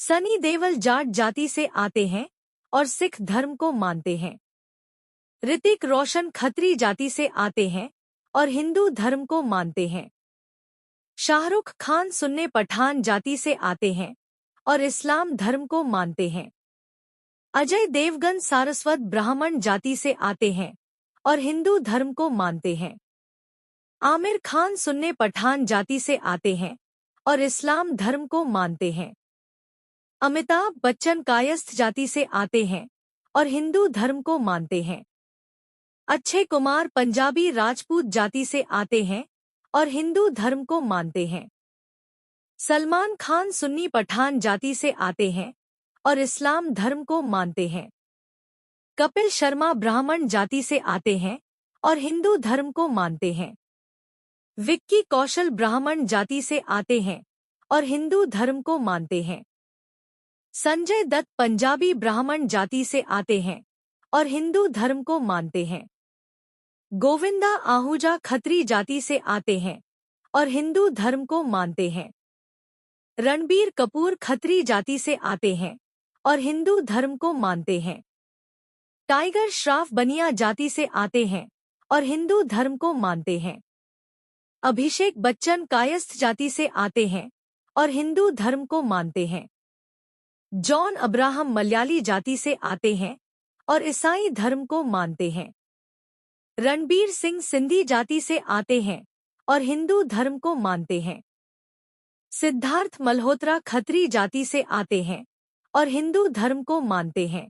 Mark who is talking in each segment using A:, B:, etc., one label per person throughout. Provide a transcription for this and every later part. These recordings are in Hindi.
A: सनी देओल जाट जाति से आते हैं और सिख धर्म को मानते हैं। ऋतिक रोशन खत्री जाति से आते हैं और हिंदू धर्म को मानते हैं। शाहरुख खान सुन्नी पठान जाति से आते हैं और इस्लाम धर्म को मानते हैं। अजय देवगन सारस्वत ब्राह्मण जाति से आते हैं और हिंदू धर्म को मानते हैं। आमिर खान सुन्नी पठान जाति से आते हैं और इस्लाम धर्म को मानते हैं। अमिताभ बच्चन कायस्थ जाति से आते हैं और हिंदू धर्म को मानते हैं। अक्षय कुमार पंजाबी राजपूत जाति से आते हैं और हिंदू धर्म को मानते हैं। सलमान खान सुन्नी पठान जाति से आते हैं और इस्लाम धर्म को मानते हैं। कपिल शर्मा ब्राह्मण जाति से आते हैं और हिंदू धर्म को मानते हैं। विक्की कौशल ब्राह्मण जाति से आते हैं और हिंदू धर्म को मानते हैं। संजय दत्त पंजाबी ब्राह्मण जाति से आते हैं और हिंदू धर्म को मानते हैं। गोविंदा आहूजा खत्री जाति से आते हैं और हिंदू धर्म को मानते हैं। रणबीर कपूर खत्री जाति से आते हैं और हिंदू धर्म को मानते हैं। टाइगर श्रॉफ बनिया जाति से आते हैं और हिंदू धर्म को मानते हैं। अभिषेक बच्चन कायस्थ जाति से आते हैं और हिंदू धर्म को मानते हैं। जॉन अब्राहम मलयाली जाति से आते हैं और ईसाई धर्म को मानते हैं। रणबीर सिंह सिंधी जाति से आते हैं और हिंदू धर्म को मानते हैं। सिद्धार्थ मल्होत्रा खत्री जाति से आते हैं और हिंदू धर्म को मानते हैं।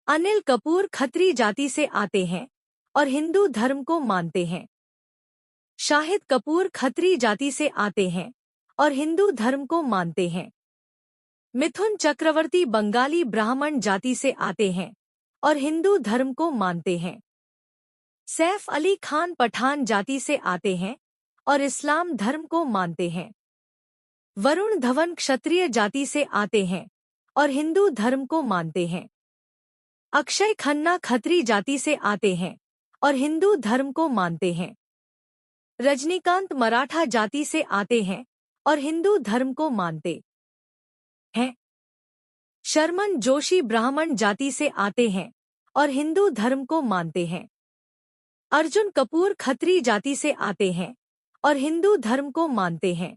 A: अनिल कपूर खत्री जाति से आते हैं और हिंदू धर्म को मानते हैं। शाहिद कपूर खत्री जाति से आते हैं और हिंदू धर्म को मानते हैं। मिथुन चक्रवर्ती बंगाली ब्राह्मण जाति से आते हैं और हिंदू धर्म को मानते हैं। सैफ अली खान पठान जाति से आते हैं और इस्लाम धर्म को मानते हैं। वरुण धवन क्षत्रिय जाति से आते हैं और हिंदू धर्म को मानते हैं। अक्षय खन्ना खत्री जाति से आते हैं और हिंदू धर्म को मानते हैं। रजनीकांत मराठा जाति से आते हैं और हिंदू धर्म को मानते हैं। शर्मन जोशी ब्राह्मण जाति से आते हैं और हिंदू धर्म को मानते हैं। अर्जुन कपूर खत्री जाति से आते हैं और हिंदू धर्म को मानते हैं।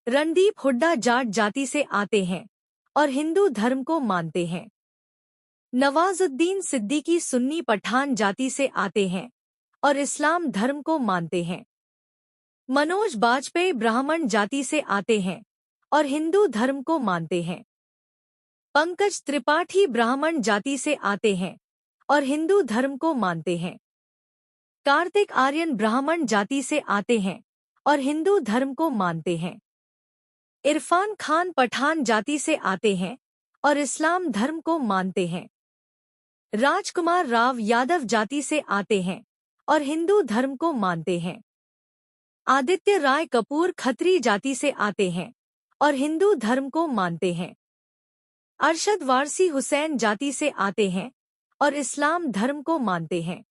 A: रणदीप हुड्डा जाट जाति से आते हैं और हिंदू धर्म को मानते हैं। नवाजुद्दीन सिद्दीकी सुन्नी पठान जाति से आते हैं और इस्लाम धर्म को मानते हैं। मनोज बाजपेयी ब्राह्मण जाति से आते हैं और हिंदू धर्म को मानते हैं। पंकज त्रिपाठी ब्राह्मण जाति से आते हैं और हिंदू धर्म को मानते हैं। कार्तिक आर्यन ब्राह्मण जाति से आते हैं और हिंदू धर्म को मानते हैं। इरफान खान पठान जाति से आते हैं और इस्लाम धर्म को मानते हैं। राजकुमार राव यादव जाति से आते हैं और हिंदू धर्म को मानते हैं। आदित्य राय कपूर खत्री जाति से आते हैं और हिंदू धर्म को मानते हैं। अरशद वारसी हुसैन जाति से आते हैं और इस्लाम धर्म को मानते हैं।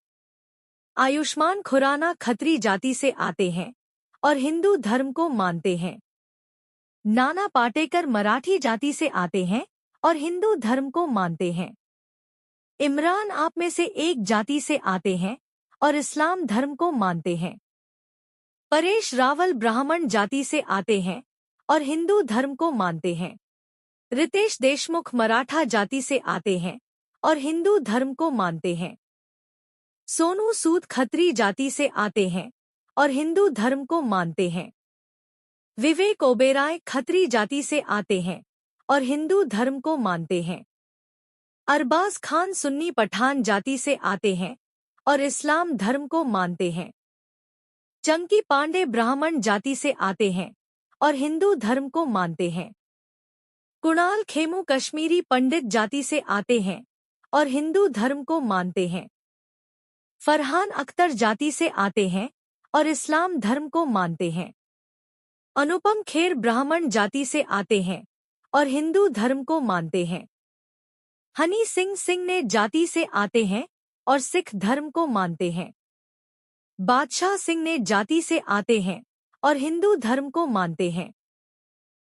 A: आयुष्मान खुराना खत्री जाति से आते हैं और हिंदू धर्म को मानते हैं। नाना पाटेकर मराठी जाति से आते हैं और हिंदू धर्म को मानते हैं। इमरान आप में से एक जाति से आते हैं और इस्लाम धर्म को मानते हैं। परेश रावल ब्राह्मण जाति से आते हैं और हिंदू धर्म को मानते हैं। रितेश देशमुख मराठा जाति से आते हैं और हिंदू धर्म को मानते हैं। सोनू सूद खत्री जाति से आते हैं और हिंदू धर्म को मानते हैं। विवेक ओबेरॉय खत्री जाति से आते हैं और हिंदू धर्म को मानते हैं। अरबाज खान सुन्नी पठान जाति से आते हैं और इस्लाम धर्म को मानते हैं। चंकी पांडे ब्राह्मण जाति से आते हैं और हिंदू धर्म को मानते हैं। कुणाल खेमू कश्मीरी पंडित जाति से आते हैं और हिंदू धर्म को मानते हैं। फरहान अख्तर जाति से आते हैं और इस्लाम धर्म को मानते हैं। अनुपम खेर ब्राह्मण जाति से आते हैं और हिंदू धर्म को मानते हैं। हनी सिंह ने जाति से आते हैं और सिख धर्म को मानते हैं। बादशाह सिंह ने जाति से आते हैं और हिंदू धर्म को मानते हैं।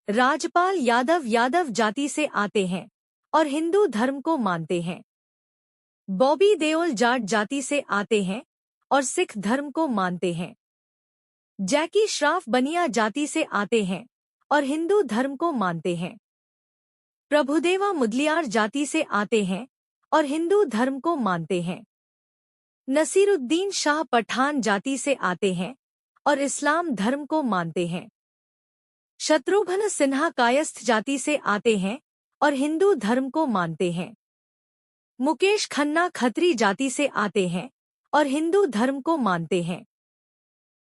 A: राजपाल यादव यादव जाति से आते हैं और हिंदू धर्म को मानते हैं। बॉबी देओल जाट जाति से आते हैं और सिख धर्म को मानते हैं। जैकी श्रॉफ बनिया जाति से आते हैं और हिंदू धर्म को मानते हैं। प्रभुदेवा मुदलियार जाति से आते हैं और हिंदू धर्म को मानते हैं। नसीरुद्दीन शाह पठान जाति से आते हैं और इस्लाम धर्म को मानते हैं। शत्रुघ्न सिन्हा कायस्थ जाति से आते हैं और हिंदू धर्म को मानते हैं। मुकेश खन्ना खत्री जाति से आते हैं और हिंदू धर्म को मानते हैं।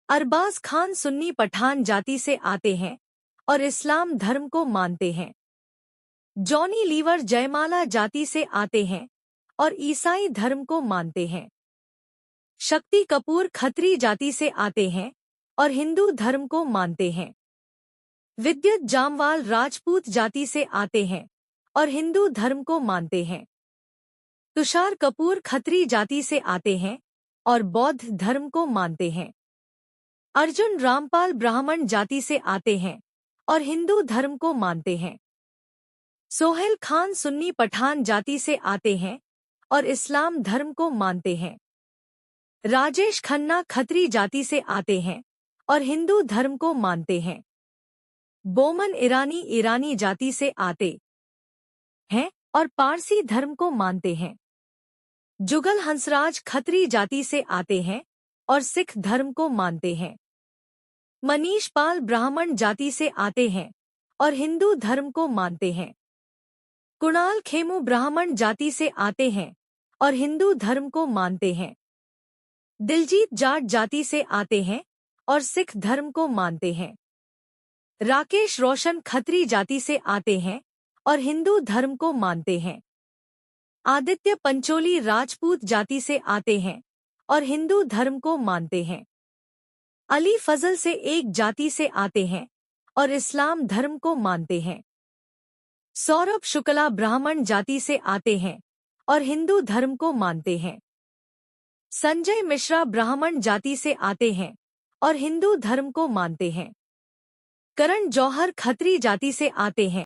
A: अरबाज खान सुन्नी पठान जाति से आते हैं और इस्लाम धर्म को मानते हैं। जॉनी लीवर जयमाला जाति से आते हैं और ईसाई धर्म को मानते हैं। शक्ति कपूर खत्री जाति से आते हैं और हिंदू धर्म को मानते हैं। विद्युत जामवाल राजपूत जाति से आते हैं और हिंदू धर्म को मानते हैं। तुषार कपूर खत्री जाति से आते हैं और बौद्ध धर्म को मानते हैं। अर्जुन रामपाल ब्राह्मण जाति से आते हैं और हिंदू धर्म को मानते हैं। सोहेल खान सुन्नी पठान जाति से आते हैं और इस्लाम धर्म को मानते हैं। राजेश खन्ना खत्री जाति से आते हैं और हिंदू धर्म को मानते हैं। बोमन ईरानी ईरानी जाति से आते हैं और पारसी धर्म को मानते हैं। जुगल हंसराज खत्री जाति से आते हैं और सिख धर्म को मानते हैं। मनीष पाल ब्राह्मण जाति से आते हैं और हिंदू धर्म को मानते हैं। कुणाल खेमू ब्राह्मण जाति से आते हैं और हिंदू धर्म को मानते हैं। दिलजीत जाट जाति से आते हैं और सिख धर्म को मानते हैं। राकेश रोशन खत्री जाति से आते हैं और हिंदू धर्म को मानते हैं। आदित्य पंचोली राजपूत जाति से आते हैं और हिंदू धर्म को मानते हैं। अली फजल से एक जाति से आते हैं और इस्लाम धर्म को मानते हैं। सौरभ शुक्ला ब्राह्मण जाति से आते हैं और हिंदू धर्म को मानते हैं। संजय मिश्रा ब्राह्मण जाति से आते हैं और हिंदू धर्म को मानते हैं। करण जौहर खत्री जाति से आते हैं